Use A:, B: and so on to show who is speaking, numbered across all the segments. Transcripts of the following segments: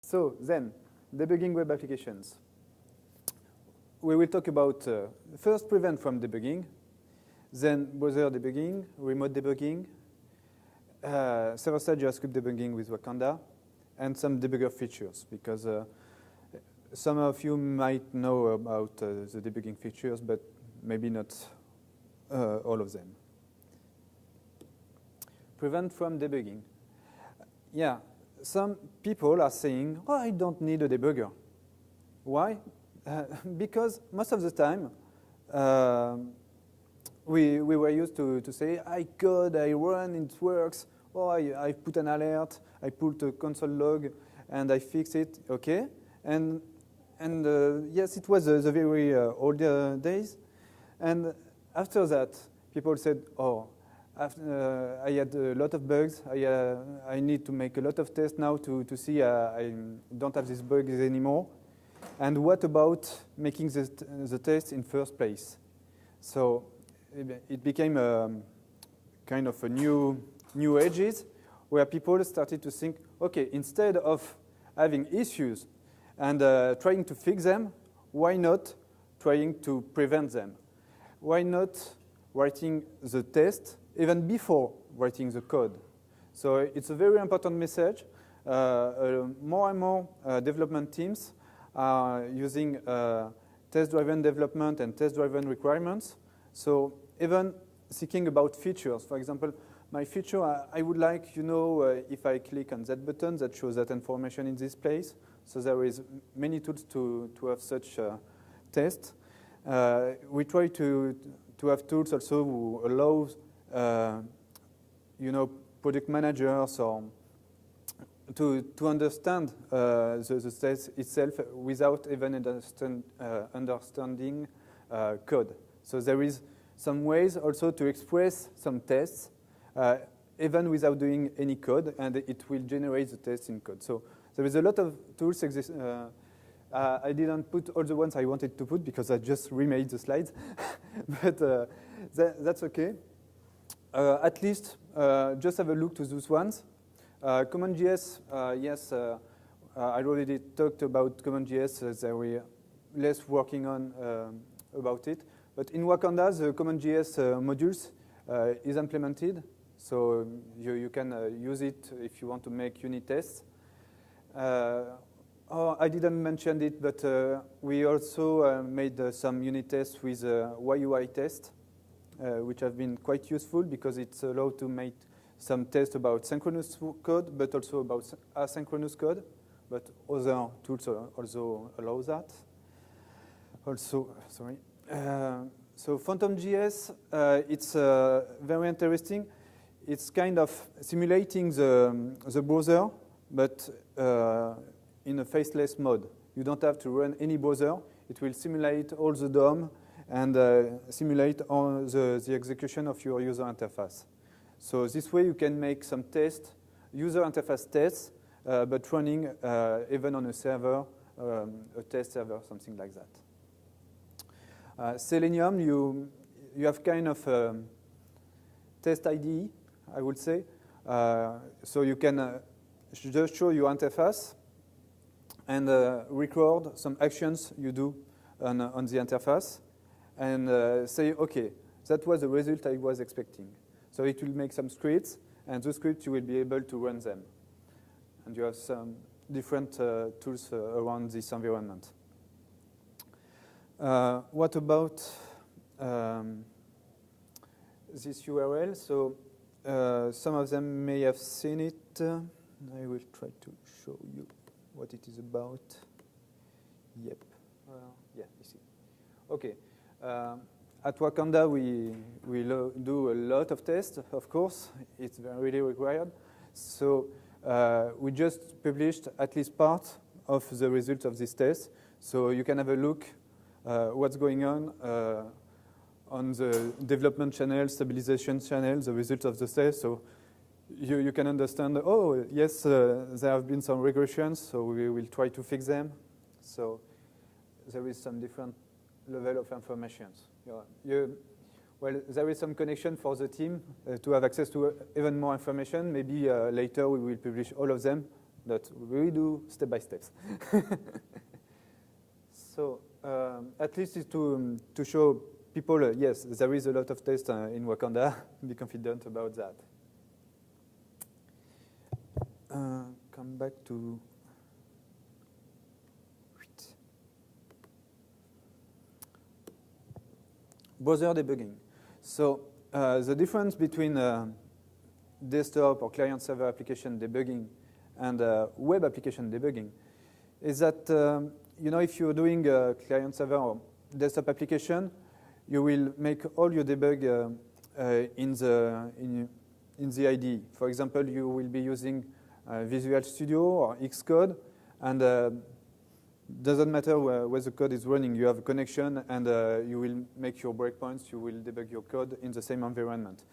A: So then, debugging web applications. We will talk about first prevent from debugging, then browser debugging, remote debugging, server-side JavaScript debugging with Wakanda, and some debugger features, because some of you might know about the debugging features, but maybe not all of them. Prevent from debugging. Yeah, some people are saying, oh, I don't need a debugger. Why? Because most of the time, we were used to say, I code, I run, it works. Oh, I put an alert, I put a console log, and I fix it, okay? And yes, it was the very old days. And after that, people said, oh, I had a lot of bugs. I need to make a lot of tests now to see I don't have these bugs anymore. And what about making the test in first place? So it became a kind of a new ages where people started to think, okay, instead of having issues and trying to fix them, why not trying to prevent them? Why not writing the test even before writing the code? So it's a very important message. More and more development teams are using test-driven development and test-driven requirements. So even thinking about features, for example, my feature, I would like, if I click on that button, that shows that information in this place. So there is many tools to have such tests. We try to have tools also who allow, project managers or to understand the test itself without even understanding code. So there is some ways also to express some tests even without doing any code, and it will generate the test in code. So there is a lot of tools exist. I didn't put all the ones I wanted to put because I just remade the slides, but that's okay. At least just have a look to those ones. CommonJS, yes, I already talked about CommonJS. There were less working on about it. But in Wakanda, the CommonJS modules is implemented. So you can use it if you want to make unit tests. I didn't mention it, but we also made some unit tests with YUI test, which have been quite useful because it's allowed to make some tests about synchronous code, but also about asynchronous code. But other tools also allow that. Also, sorry. So PhantomJS, it's very interesting. It's kind of simulating the browser, but in a faceless mode. You don't have to run any browser. It will simulate all the DOM and simulate all the execution of your user interface. So this way you can make some tests, user interface tests, but running even on a server, a test server, something like that. Selenium, you have kind of test IDE, I would say. So you can just show your interface and record some actions you do on the interface and say, okay, that was the result I was expecting. So it will make some scripts, and those scripts you will be able to run them. And you have some different tools around this environment. What about this URL? So some of them may have seen it. I will try to show you what it is about. Yep. Yeah, you see. Okay. At Wakanda, we do a lot of tests, of course. It's really required. So we just published at least part of the results of this test. So you can have a look what's going on the development channel, stabilization channel, the results of the test. So you can understand, oh, yes, there have been some regressions, so we will try to fix them. So there is some different level of information. Well, there is some connection for the team to have access to even more information. Maybe later we will publish all of them but we do step by steps. So at least it's to show people, yes, there is a lot of tests in Wakanda. Be confident about that. Come back to browser debugging. So the difference between desktop or client-server application debugging and web application debugging is that if you're doing a client-server or desktop application, you will make all your debug in the IDE. For example, you will be using Visual Studio or Xcode, and doesn't matter where the code is running. You have a connection, and you will make your breakpoints. You will debug your code in the same environment.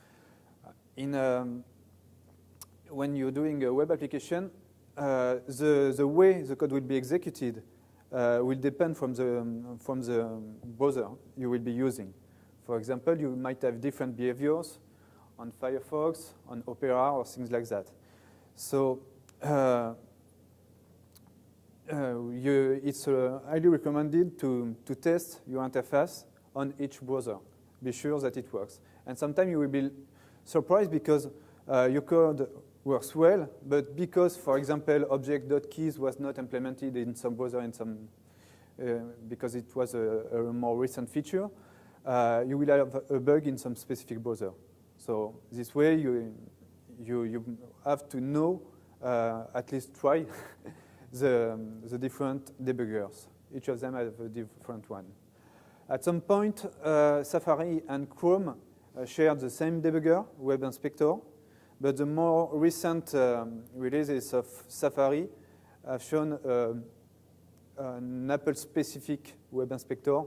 A: When you're doing a web application, the way the code will be executed will depend from the browser you will be using. For example, you might have different behaviors on Firefox, on Opera, or things like that. So it's highly recommended to test your interface on each browser. Be sure that it works. And sometimes you will be surprised because your code works well, but because, for example, object.keys was not implemented in some browser, because it was a more recent feature, you will have a bug in some specific browser. So this way, you have to know, at least try, the different debuggers. Each of them have a different one. At some point, Safari and Chrome share the same debugger, Web Inspector, but the more recent releases of Safari have shown an Apple-specific Web Inspector,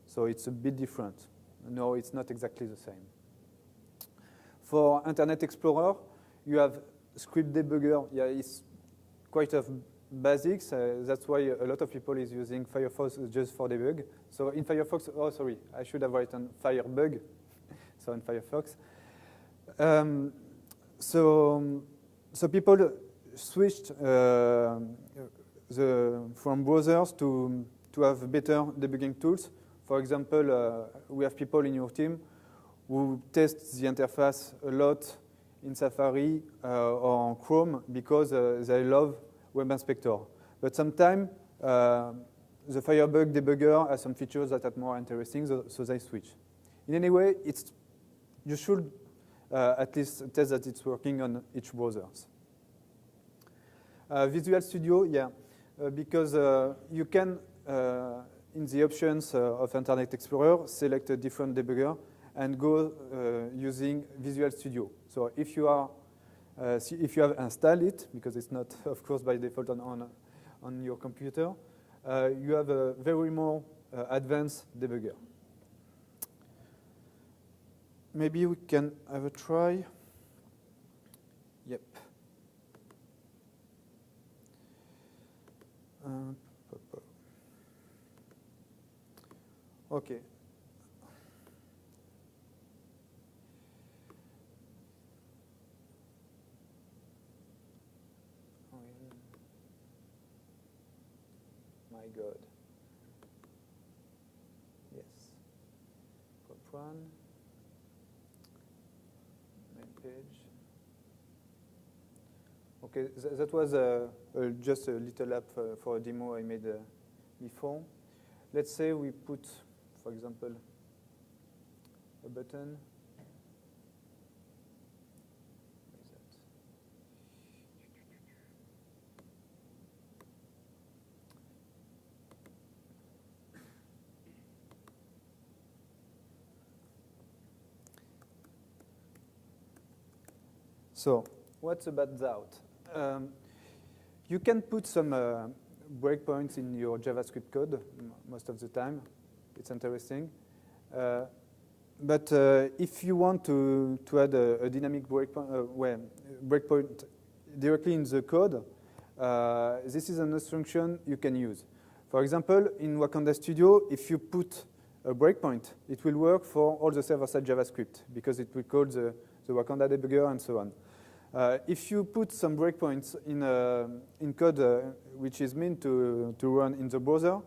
A: so it's a bit different. No, it's not exactly the same. For Internet Explorer, you have script debugger. Yeah, it's quite of basics. That's why a lot of people is using Firefox just for debug. So in Firefox, oh, sorry, I should have written Firebug. So in Firefox. So people switched from browsers to have better debugging tools. For example, we have people in your team who test the interface a lot in Safari or on Chrome because they love Web Inspector. But sometimes the Firebug debugger has some features that are more interesting, so they switch. In any way, you should at least test that it's working on each browser. Visual Studio, yeah, because you can, in the options of Internet Explorer, select a different debugger and go using Visual Studio. So if you have installed it, because it's not, of course, by default on your computer, you have a very more advanced debugger. Maybe we can have a try. Yep. Okay. My God. Yes. Prop one. Page. Okay, that was just a little app for a demo I made before. Let's say we put, for example, a button. What is that? So, what's about that? You can put some breakpoints in your JavaScript code most of the time. It's interesting. But if you want to add a dynamic breakpoint directly in the code, this is an instruction you can use. For example, in Wakanda Studio, if you put a breakpoint, it will work for all the server-side JavaScript because it will call the Wakanda debugger and so on. If you put some breakpoints in code which is meant to run in the browser,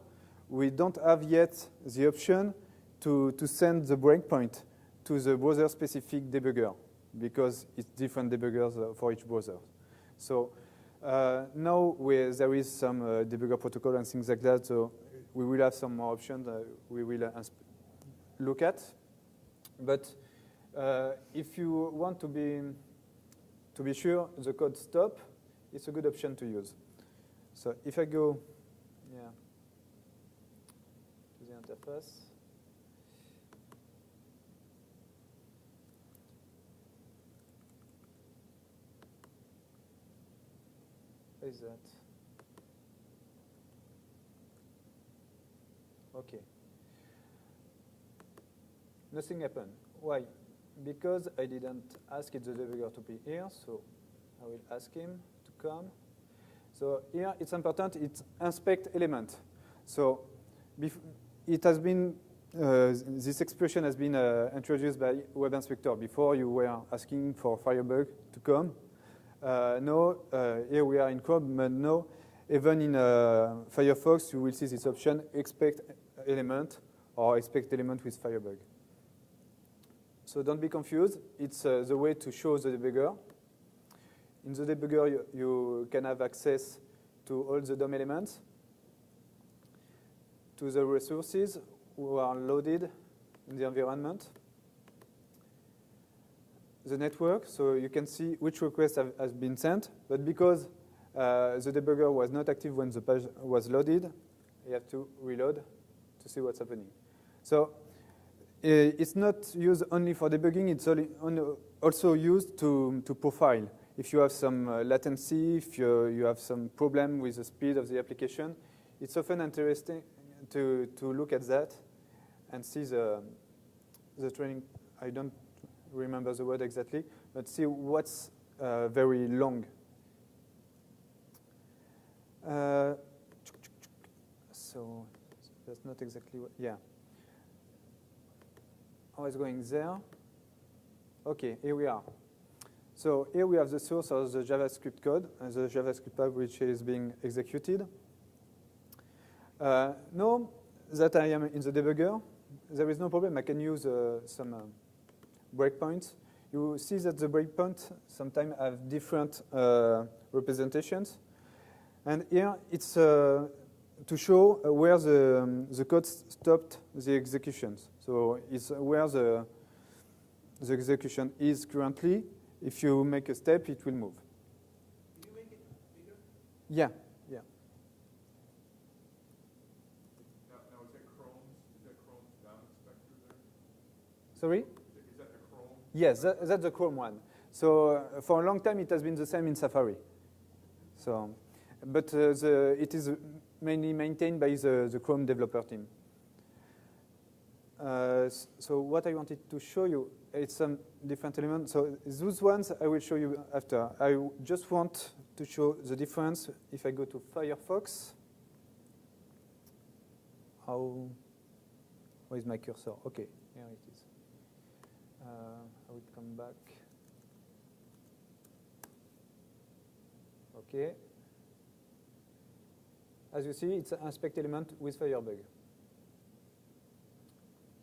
A: we don't have yet the option to send the breakpoint to the browser-specific debugger, because it's different debuggers for each browser. So now there is some debugger protocol and things like that, so we will have some more options we will look at. But if you want to be sure the code stop, it's a good option to use. So if I go to the interface, what is that? Okay. Nothing happened. Why? Because I didn't ask the debugger to be here, so I will ask him to come. So here it's important, it's inspect element. So it has been, this expression has been introduced by Web Inspector. Before you were asking for Firebug to come. Now, here we are in Chrome, but now, even in Firefox, you will see this option, expect element, or expect element with Firebug. So don't be confused. It's the way to show the debugger. In the debugger, you can have access to all the DOM elements, to the resources who are loaded in the environment, the network, so you can see which request has been sent. But because the debugger was not active when the page was loaded, you have to reload to see what's happening. So it's not used only for debugging, it's also used to profile. If you have some latency, if you have some problem with the speed of the application, it's often interesting to look at that and see the training. I don't remember the word exactly, but see what's very long. So that's not exactly what, yeah. I was going there. Okay, here we are. So here we have the source of the JavaScript code, and the JavaScript app which is being executed. Now that I am in the debugger, there is no problem. I can use some breakpoints. You see that the breakpoints sometimes have different representations. And here it's to show where the code stopped the executions. So it's where the execution is currently. If you make a step, it will move.
B: Can you make it bigger?
A: Yeah, yeah.
C: Now is that Chrome's DOM inspector there?
A: Sorry?
C: Is that the Chrome?
A: Yes, that's the Chrome one. So for a long time, it has been the same in Safari. So, but it is mainly maintained by the Chrome developer team. So what I wanted to show you, it's some different elements. So those ones I will show you after. I just want to show the difference if I go to Firefox. How is my cursor? Okay, here it is. I will come back. Okay. As you see, it's an inspect element with Firebug.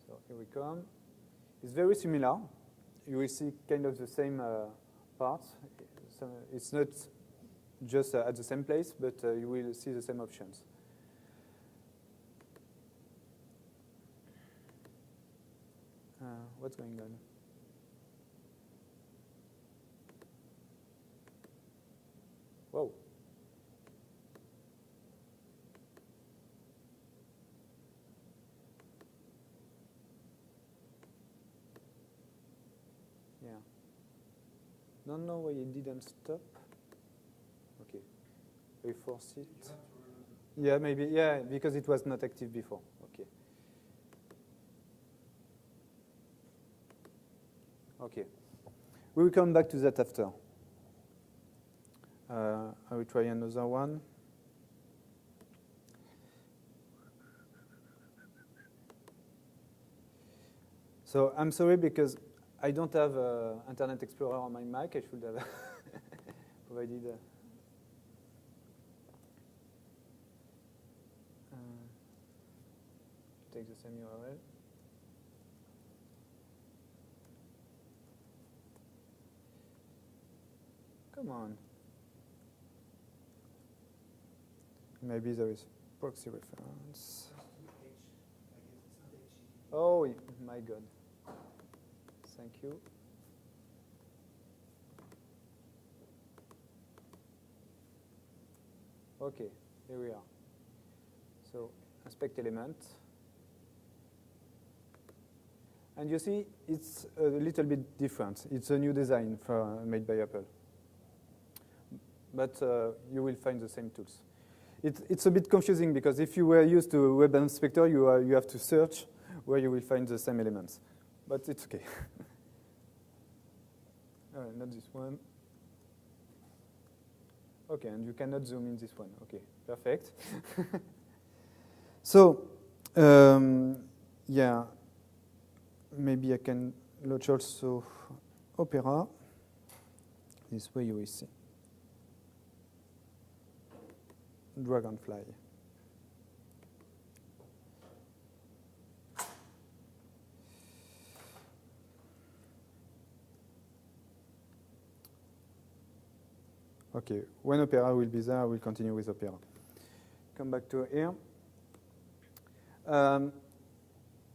A: So here we come. It's very similar. You will see kind of the same parts. So it's not just at the same place, but you will see the same options. What's going on? Whoa. Yeah. Don't know why it didn't stop. Okay. We force it. Yeah, maybe. Yeah, because it was not active before. Okay. Okay. We will come back to that after. I will try another one. So I'm sorry because I don't have Internet Explorer on my Mac. I should have provided. Take the same URL. Come on. Maybe there is proxy reference. Oh, my God. Thank you. Okay, here we are. So, inspect element. And you see, it's a little bit different. It's a new design made by Apple. But you will find the same tools. It's a bit confusing because if you were used to Web Inspector, you have to search where you will find the same elements. But it's okay. Not this one. Okay, and you cannot zoom in this one. Okay, perfect. So, yeah, maybe I can launch also Opera. This way you will see. Dragonfly. Okay, when Opera will be there, I will continue with Opera. Come back to here.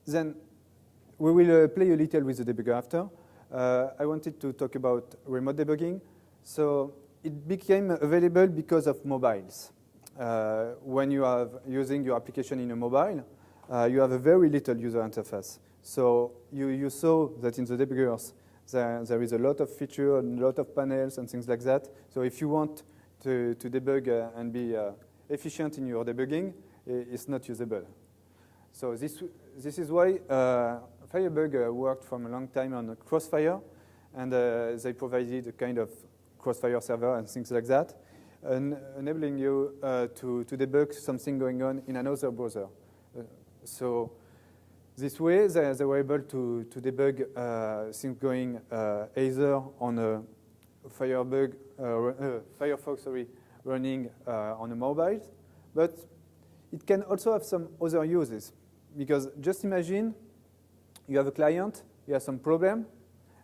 A: Then we will play a little with the debugger after. I wanted to talk about remote debugging. So it became available because of mobiles. When you are using your application in a mobile, you have a very little user interface. So you saw that in the debuggers, there is a lot of features, a lot of panels and things like that. So if you want to debug and be efficient in your debugging, it's not usable. So this is why Firebug worked for a long time on Crossfire, and they provided a kind of Crossfire server and things like that, enabling you to debug something going on in another browser. So this way, they were able to debug things going either on a Firefox running on a mobile, but it can also have some other uses. Because just imagine you have a client, he has some problem,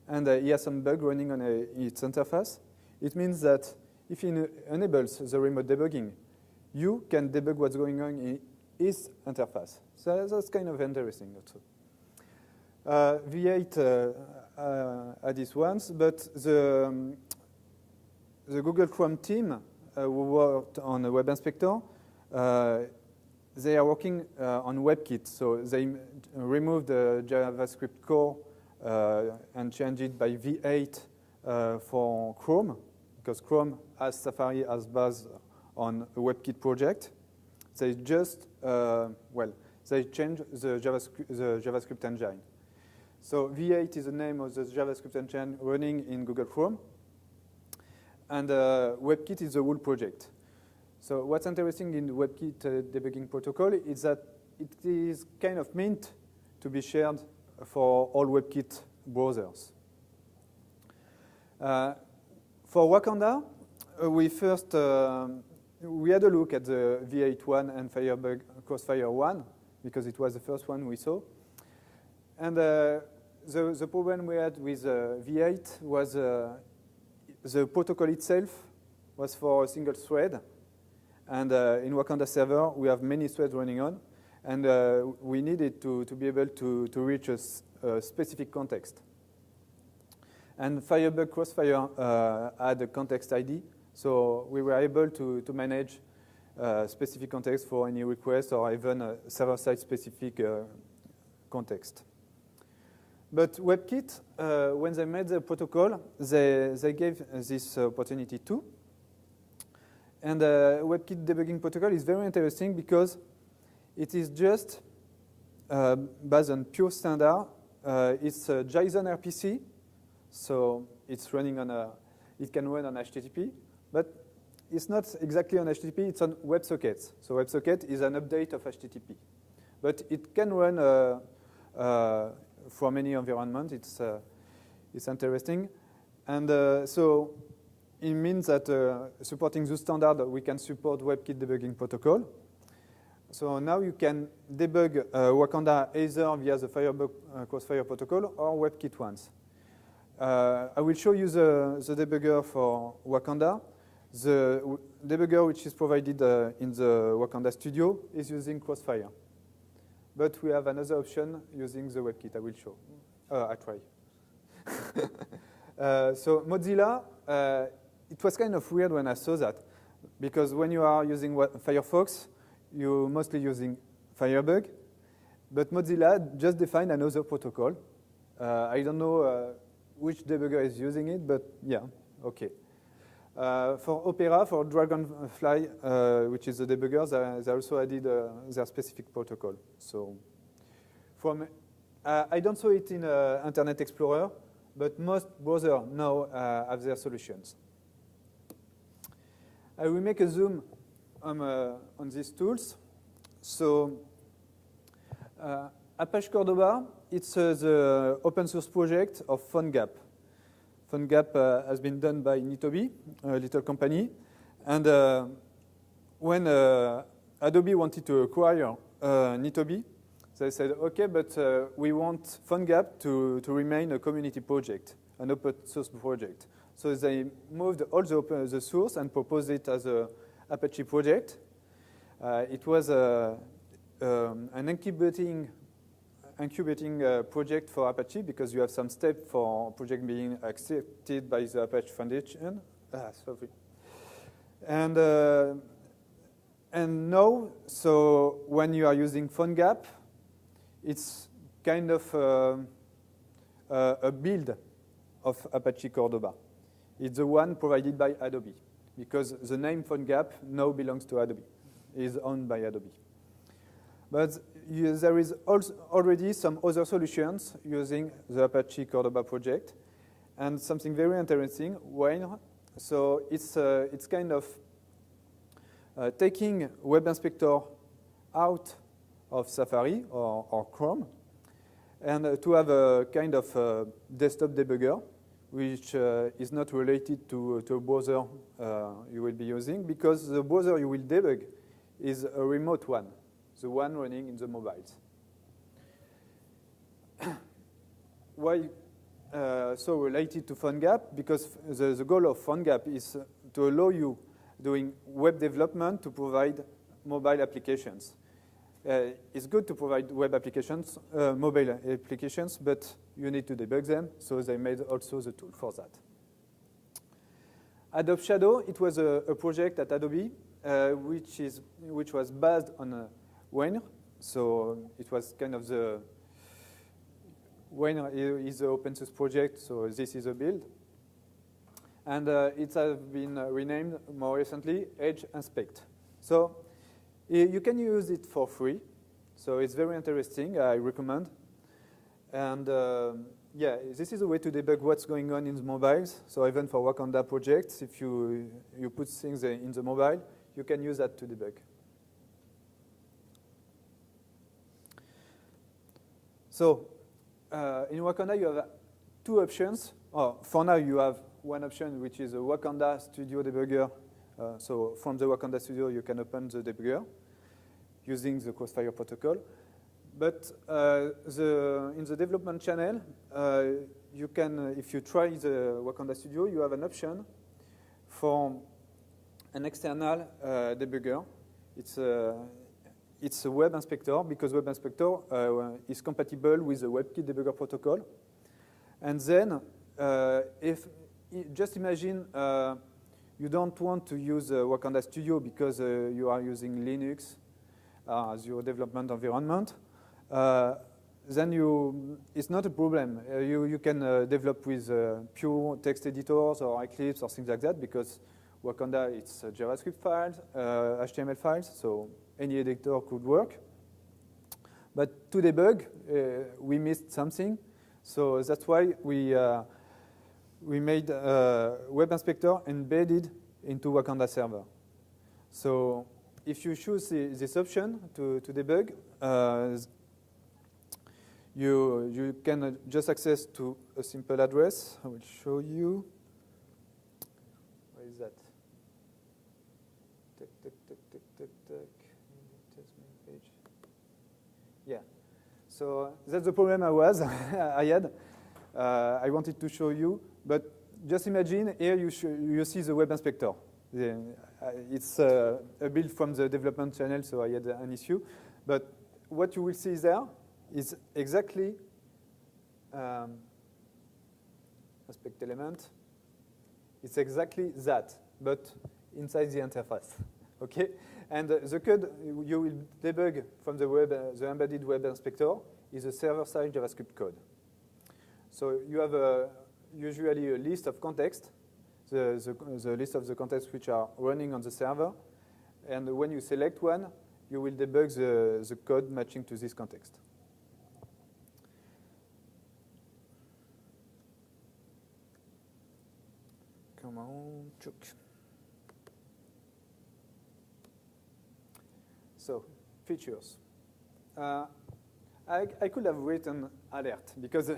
A: and he has some bug running on its interface. It means that if he enables the remote debugging, you can debug what's going on in his interface. So that's kind of interesting also. V8 had this once, but the Google Chrome team who worked on a Web Inspector, they are working on WebKit. So they removed the JavaScript core and changed it by V8 for Chrome, because Chrome has Safari as base on a WebKit project. They just, they changed the JavaScript engine. So V8 is the name of the JavaScript engine running in Google Chrome. And WebKit is the whole project. So what's interesting in the WebKit debugging protocol is that it is kind of meant to be shared for all WebKit browsers. For Wakanda, we had a look at the V8 one and Firebug Crossfire 1, because it was the first one we saw. And the problem we had with V8 was the protocol itself was for a single thread. And in Wakanda server, we have many threads running on. And we needed to be able to reach a specific context. And Firebug Crossfire had a context ID. So we were able to manage specific context for any request or even a server-side specific context. But WebKit, when they made the protocol, they gave this opportunity too. And WebKit debugging protocol is very interesting because it is just based on pure standard. It's a JSON RPC, so it's running on it can run on HTTP, but it's not exactly on HTTP. It's on WebSockets. So WebSocket is an update of HTTP, but it can run from any environment. It's interesting, and so it means that supporting the standard, we can support WebKit debugging protocol. So now you can debug Wakanda either via the Firebug Crossfire protocol or WebKit ones. I will show you the debugger for Wakanda. The debugger which is provided in the Wakanda studio is using Crossfire. But we have another option using the WebKit. I will show. I try. So Mozilla, it was kind of weird when I saw that, because when you are using Firefox, you're mostly using Firebug, but Mozilla just defined another protocol. I don't know which debugger is using it, but yeah, okay. For Opera, for Dragonfly, which is the debugger, they also added their specific protocol. So, I don't saw it in Internet Explorer, but most browsers now have their solutions. I will make a zoom on these tools. So, Apache Cordoba, it's the open source project of PhoneGap. PhoneGap has been done by Nitobi, a little company. And when Adobe wanted to acquire Nitobi, they said, okay, but we want PhoneGap to remain a community project, an open source project. So they moved all the source and proposed it as an Apache project. It was an incubating project for Apache, because you have some steps for project being accepted by the Apache Foundation. Sorry. And now, so when you are using PhoneGap, it's kind of a build of Apache Cordoba. It's the one provided by Adobe, because the name PhoneGap now belongs to Adobe, is owned by Adobe. But there is also already some other solutions using the Apache Cordoba project, and something very interesting, Wayne. So it's kind of taking Web Inspector out of Safari or Chrome, and to have a kind of desktop debugger, which is not related to a browser you will be using, because the browser you will debug is a remote one, the one running in the mobiles. Why so related to PhoneGap? Because the goal of PhoneGap is to allow you doing web development to provide mobile applications. It's good to provide web applications, mobile applications, but you need to debug them, so they made also the tool for that. Adobe Shadow, it was a project at Adobe, which was based on Wayne, so it was kind of the Wayne is an open source project, so this is a build. And it has been renamed more recently Edge Inspect. So you can use it for free, so it's very interesting, I recommend. And yeah, this is a way to debug what's going on in the mobiles. So even for Wakanda projects, if you put things in the mobile, you can use that to debug. So in Wakanda, you have two options. For now, you have one option, which is a Wakanda Studio debugger. So from the Wakanda Studio, you can open the debugger using the Crossfire protocol. But in the development channel, you can, if you try the Wakanda Studio, you have an option for an external debugger. It's a Web Inspector, because Web Inspector is compatible with the WebKit debugger protocol. And then, just imagine you don't want to use Wakanda Studio because you are using Linux as your development environment. Then it's not a problem. You can develop with pure text editors or Eclipse or things like that, because Wakanda, it's JavaScript files, HTML files, so any editor could work. But to debug, we missed something, so that's why we made Web Inspector embedded into Wakanda server. So if you choose this option to debug, you can just access to a simple address. I will show you. So that's the problem I had. I wanted to show you, but just imagine here you see the web inspector. It's a build from the development channel, so I had an issue. But what you will see there is exactly aspect element. It's exactly that, but inside the interface. Okay, and the code you will debug from the the embedded web inspector is a server-side JavaScript code. So you have usually a list of context, the list of the contexts which are running on the server, and when you select one, you will debug the code matching to this context. Come on, Chuck. So, features. I could have written alert because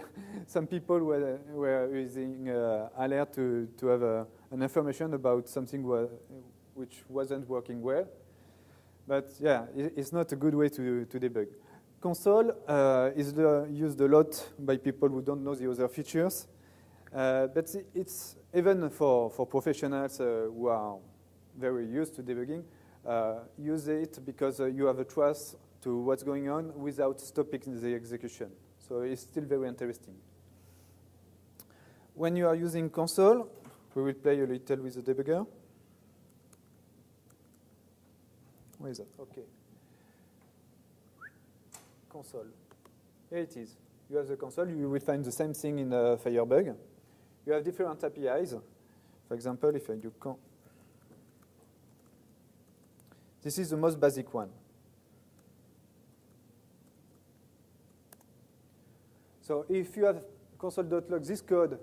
A: some people were using alert to have an information about something which wasn't working well. But yeah, it's not a good way to debug. Console is used a lot by people who don't know the other features. But it's even for professionals who are very used to debugging, use it because you have a trust to what's going on without stopping the execution. So it's still very interesting. When you are using console, we will play a little with the debugger. Where is that? Okay. Console. Here it is. You have the console. You will find the same thing in Firebug. You have different APIs. For example, if you can. This is the most basic one. So if you have console.log this code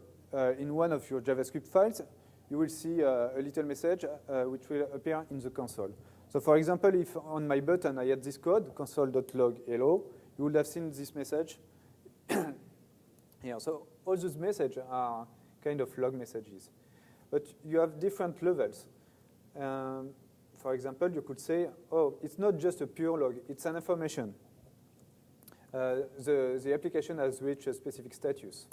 A: in one of your JavaScript files, you will see a little message which will appear in the console. So for example, if on my button I had this code, console.log hello, you would have seen this message here. So all those messages are kind of log messages. But you have different levels. For example, you could say, oh, it's not just a pure log, it's an information. The application has reached a specific status.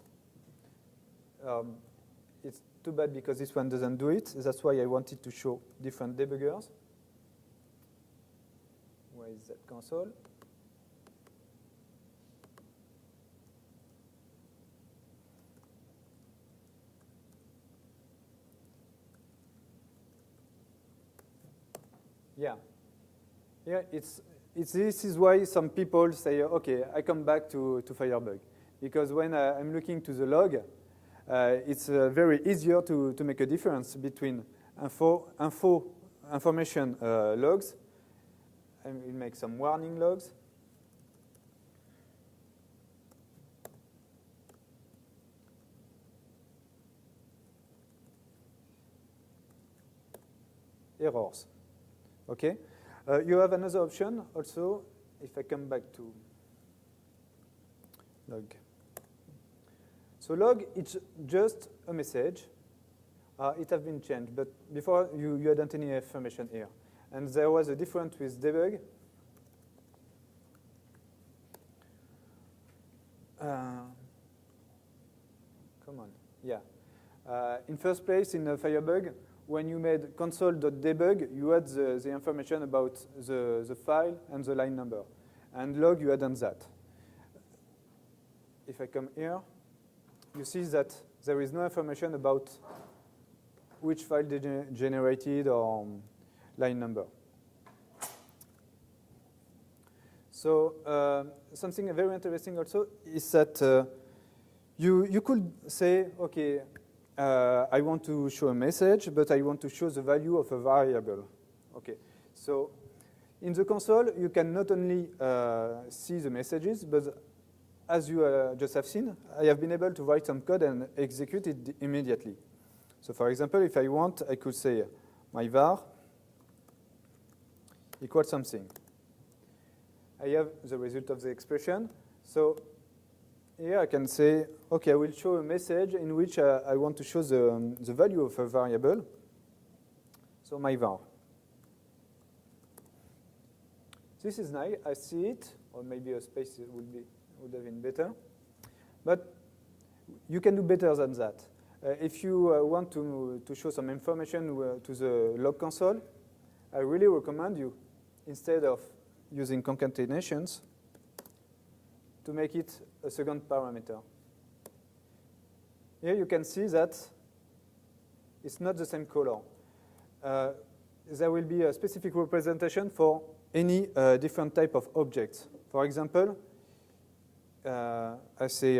A: It's too bad because this one doesn't do it. That's why I wanted to show different debuggers. Where is that console? Yeah. Yeah, this is why some people say, okay, I come back to Firebug. Because when I'm looking to the log, it's very easier to make a difference between information logs. I will make some warning logs. Errors. Okay. You have another option also, if I come back to log. So log, it's just a message. It has been changed, but before you hadn't any information here. And there was a difference with debug. Come on, yeah. In first place, in Firebug, when you made console.debug, you had the information about the file and the line number. And log, you hadn't that. If I come here, you see that there is no information about which file generated or line number. So something very interesting also is that you could say, okay, I want to show a message, but I want to show the value of a variable. Okay, so in the console, you can not only see the messages, but as you just have seen, I have been able to write some code and execute it immediately. So for example, if I want, I could say my var equals something. I have the result of the expression. So here I can say, okay, I will show a message in which I want to show the value of a variable. So my var. This is nice. I see it, or maybe a space would be would have been better. But you can do better than that. If you want to show some information to the log console, I really recommend you, instead of using concatenations, to make it a second parameter. Here you can see that it's not the same color. There will be a specific representation for any different type of objects. For example, I say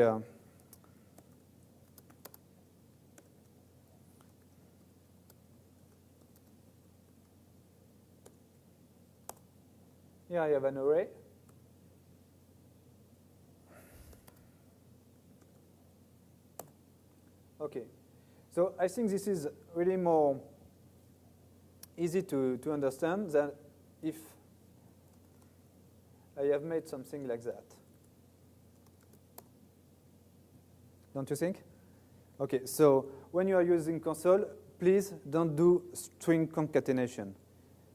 A: here I have an array. Okay, so I think this is really more easy to understand than if I have made something like that. Don't you think? Okay, so when you are using console, please don't do string concatenation.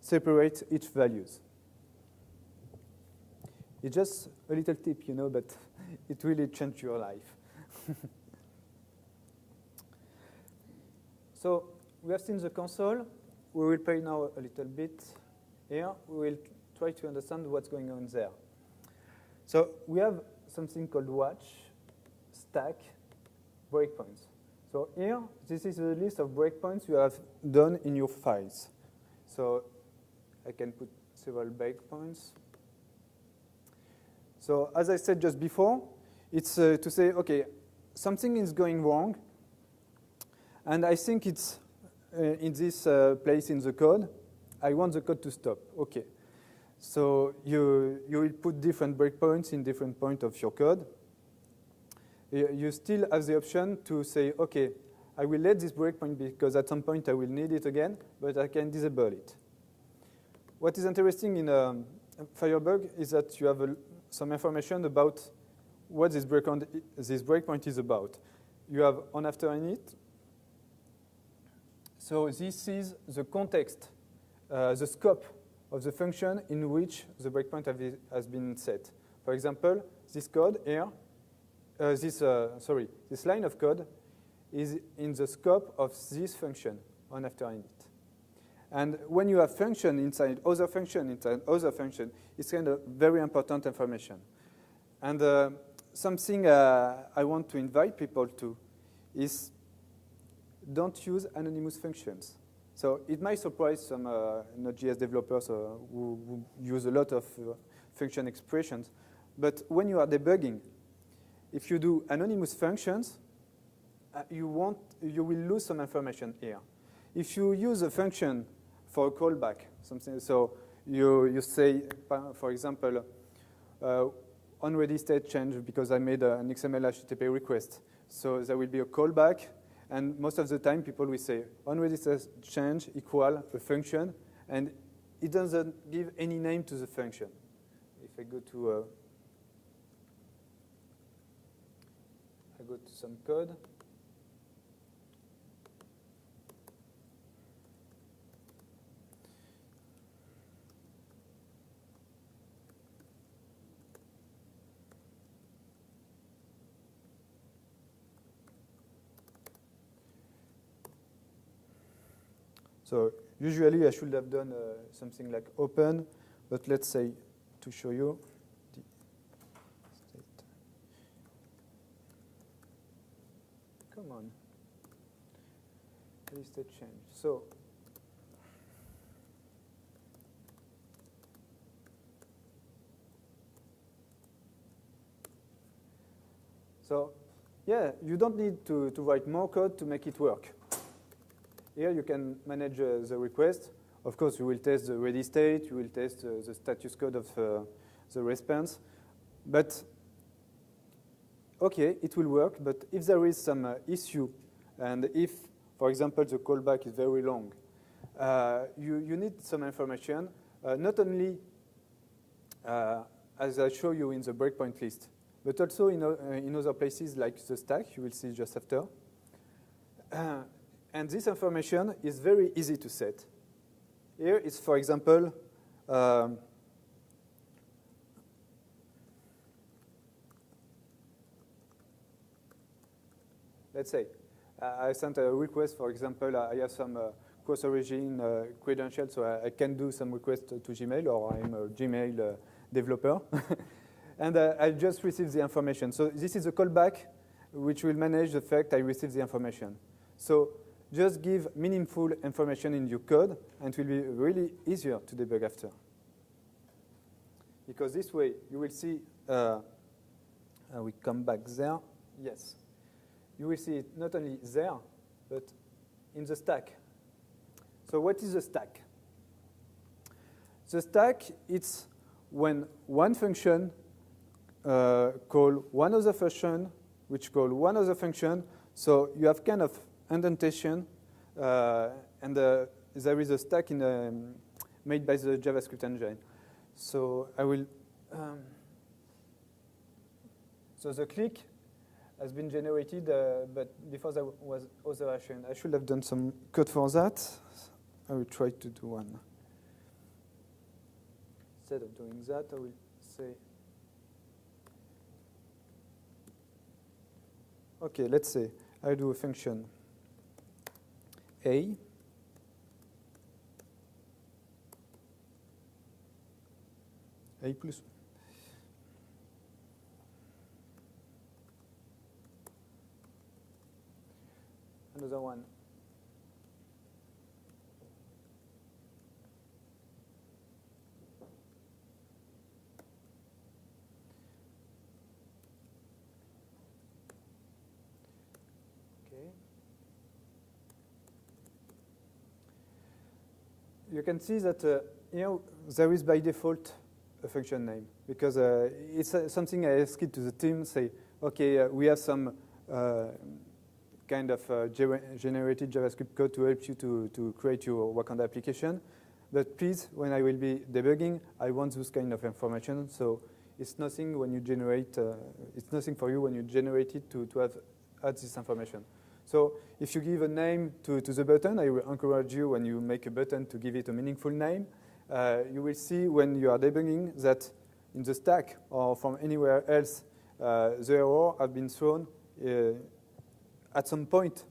A: Separate each values. It's just a little tip, you know, but it really changed your life. So we have seen the console. We will play now a little bit here. We will try to understand what's going on there. So we have something called watch, stack, breakpoints. So here, this is the list of breakpoints you have done in your files. So I can put several breakpoints. So as I said just before, it's to say, okay, something is going wrong, and I think it's in this place in the code. I want the code to stop. Okay. So you will put different breakpoints in different points of your code. You still have the option to say, okay, I will let this breakpoint because at some point I will need it again, but I can disable it. What is interesting in Firebug is that you have some information about what this breakpoint is about. You have on after init. So this is the context, the scope of the function in which the breakpoint has been set. For example, this code here, this line of code is in the scope of this function on after init. And when you have function inside other function, it's kind of very important information. And something I want to invite people to is don't use anonymous functions. So it might surprise some Node.js developers who use a lot of function expressions. But when you are debugging, if you do anonymous functions, you will lose some information here. If you use a function for a callback, so you say, for example, on ready state change because I made an XML HTTP request. So there will be a callback, and most of the time people will say on ready state change equal a function, and it doesn't give any name to the function. If I go to some code. So usually I should have done something like open, but let's say to show you the state. Come on. Ready state change. So yeah, you don't need to write more code to make it work. Here you can manage the request. Of course, you will test the ready state. You will test the status code of the response. But, OK, it will work. But if there is some issue, and if, for example, the callback is very long, you need some information, not only as I show you in the breakpoint list, but also in other places like the stack, you will see just after. And this information is very easy to set. Here is, for example, let's say, I sent a request, for example, I have some cross-origin credentials, so I can do some request to Gmail, or I'm a Gmail developer. And I just received the information. So this is a callback which will manage the fact I received the information. So just give meaningful information in your code, and it will be really easier to debug after. Because this way, you will see, we come back there. Yes. You will see it not only there, but in the stack. So what is the stack? The stack, it's when one function call one other function, which call one other function. So you have kind of indentation, and there is a stack made by the JavaScript engine. So I will. So the click has been generated, but before there was other action. I should have done some code for that. I will try to do one. Instead of doing that, I will say, okay, let's say I do a function A. A plus. Another one. Okay. You can see that here there is by default a function name, because it's something I asked to the team, say, okay, we have some kind of generated JavaScript code to help you to create your Wakanda application. But please, when I will be debugging, I want this kind of information. So it's nothing when you generate, it's nothing for you when you generate it to add this information. So if you give a name to the button, I will encourage you when you make a button to give it a meaningful name. You will see when you are debugging that in the stack or from anywhere else, the error has been thrown at some point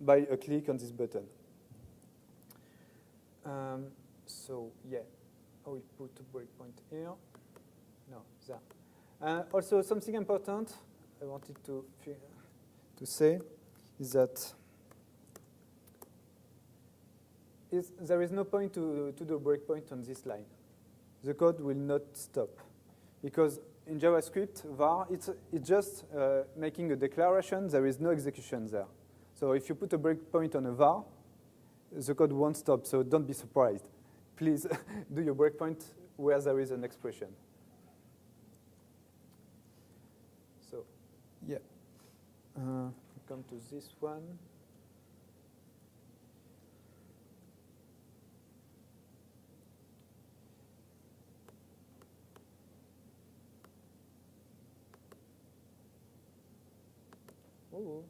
A: by a click on this button. So yeah, I will put a breakpoint here. No, there. Also, something important I wanted to say is that there is no point to do a breakpoint on this line. The code will not stop, because in JavaScript, var, it's just making a declaration. There is no execution there. So if you put a breakpoint on a var, the code won't stop, so don't be surprised. Please do your breakpoint where there is an expression. So, yeah. Come to this one. Oh.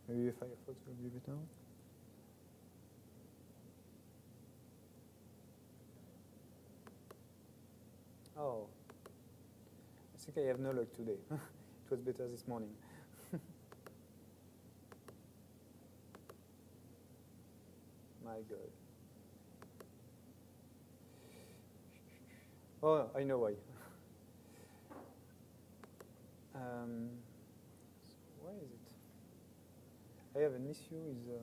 A: Maybe Firefox will be better. Oh. I think I have no luck today. It was better this morning. My God. Oh, I know why. Why is it? I have an issue with.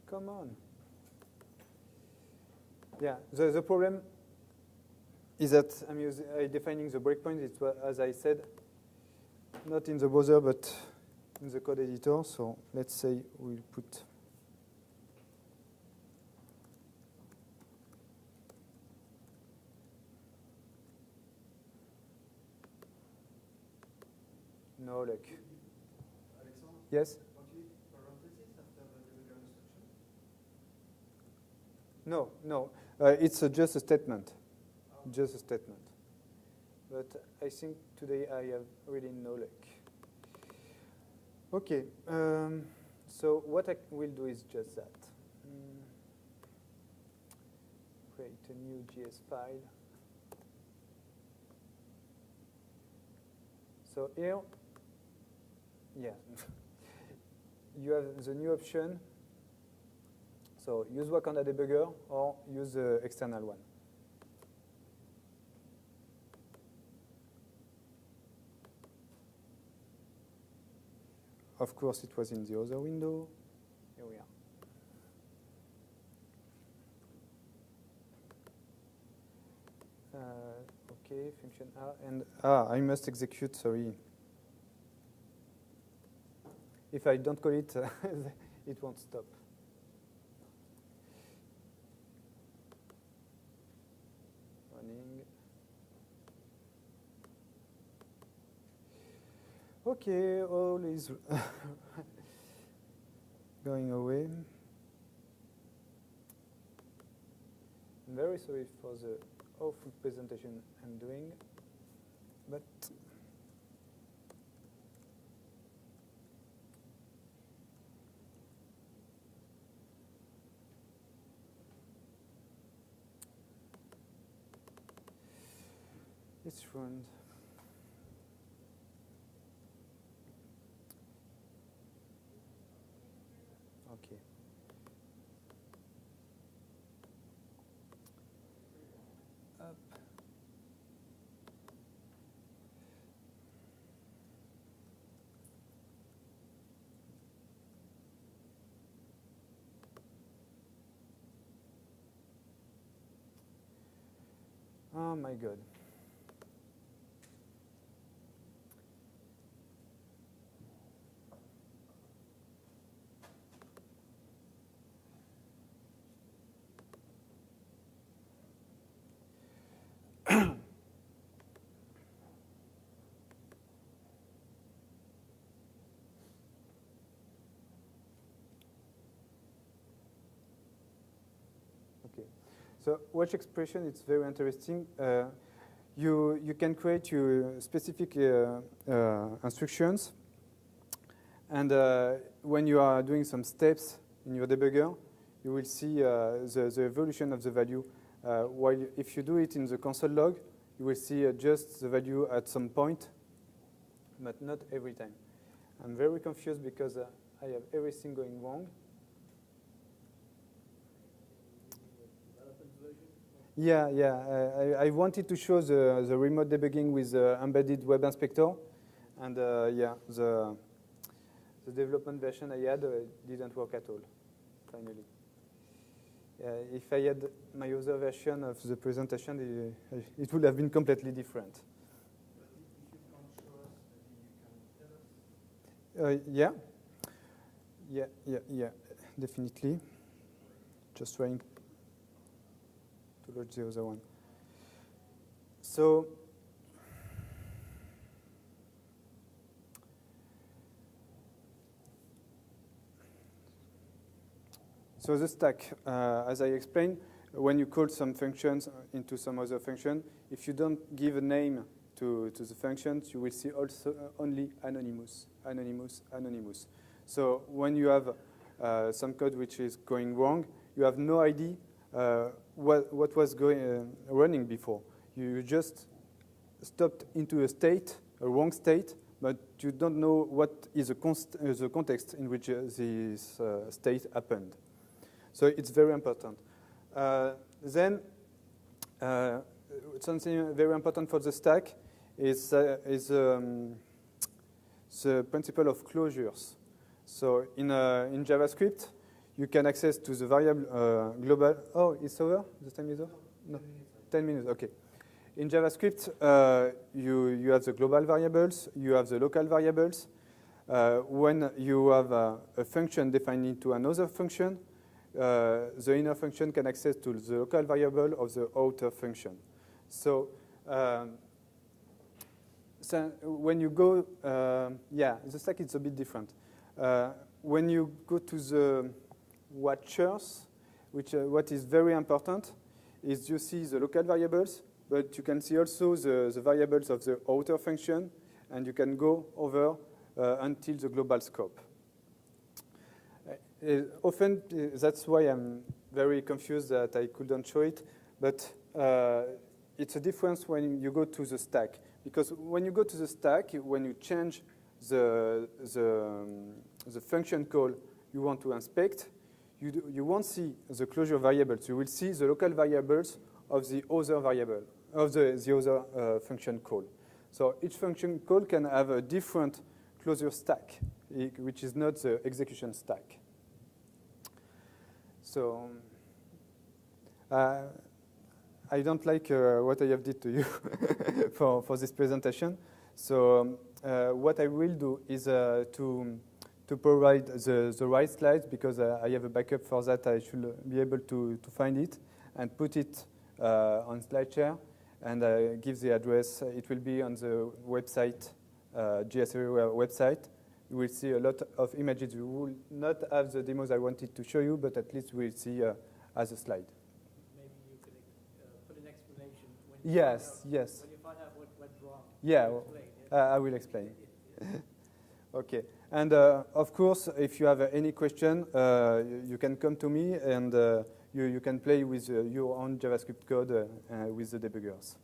A: Come on. Yeah, the problem is that I'm defining the breakpoint. It's, as I said, not in the browser, but in the code editor. So let's say we'll put no luck.
B: Alexandre,
A: Yes?
B: don't you need parentheses after the debugger instruction?
A: No, no. It's just a statement. Just a statement. But I think today I have really no luck. Okay. So what I will do is just that. Create a new JS file. So here, yeah, you have the new option. So use Wakanda debugger or use the external one. Of course, it was in the other window. Here we are. Okay, function A, and I must execute, sorry. If I don't call it, it won't stop. Running. Okay, all is going away. I'm very sorry for the awful presentation I'm doing, but it's ruined. Okay. Up. Oh my God. Okay. So watch expression, it's very interesting. You can create your specific instructions, and when you are doing some steps in your debugger, you will see the evolution of the value. While if you do it in the console log, you will see just the value at some point, but not every time. I'm very confused because I have everything going wrong. Yeah, yeah. I wanted to show the remote debugging with the embedded web inspector, and yeah, the development version I had didn't work at all, finally. If I had my other version of the presentation, it would have been completely different.
B: But if you can't show us, maybe you can tell us?
A: Yeah, definitely. Just trying to load the other one. So the stack, as I explained, when you call some functions into some other function, if you don't give a name to the functions, you will see also only anonymous. So when you have some code which is going wrong, you have no idea what was running before. You just stopped into a wrong state, but you don't know what is the context in which this state happened. So it's very important. Then something very important for the stack is the principle of closures. So in JavaScript, you can access to the variable global. Oh, it's over? The time is over? No, 10 minutes. Okay. In JavaScript, you have the global variables, you have the local variables. When you have a function defined into another function, the inner function can access to the local variable of the outer function. So, when you go, the stack is a bit different. When you go to the watchers, what is very important is you see the local variables, but you can see also the variables of the outer function, and you can go over until the global scope. Often, that's why I'm very confused that I couldn't show it, but it's a difference when you go to the stack. Because when you go to the stack, when you change the function call you want to inspect, you won't see the closure variables. You will see the local variables of the other variable, of the other function call. So each function call can have a different closure stack, which is not the execution stack. So I don't like what I have did to you for this presentation. So what I will do is to provide the right slides, because I have a backup for that. I should be able to find it and put it on SlideShare and give the address. It will be on the website, GS Everywhere website. You will see a lot of images. You will not have the demos I wanted to show you, but at least we'll see as a slide.
D: Maybe you could put an explanation when you
A: Yes,
D: find out,
A: yes.
D: when you find out what went wrong.
A: Yeah,
D: you
A: well,
D: explain, yeah?
A: I will explain. Okay, and of course, if you have any question, you can come to me, and you can play with your own JavaScript code with the debuggers.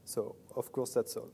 A: So, of course, that's all.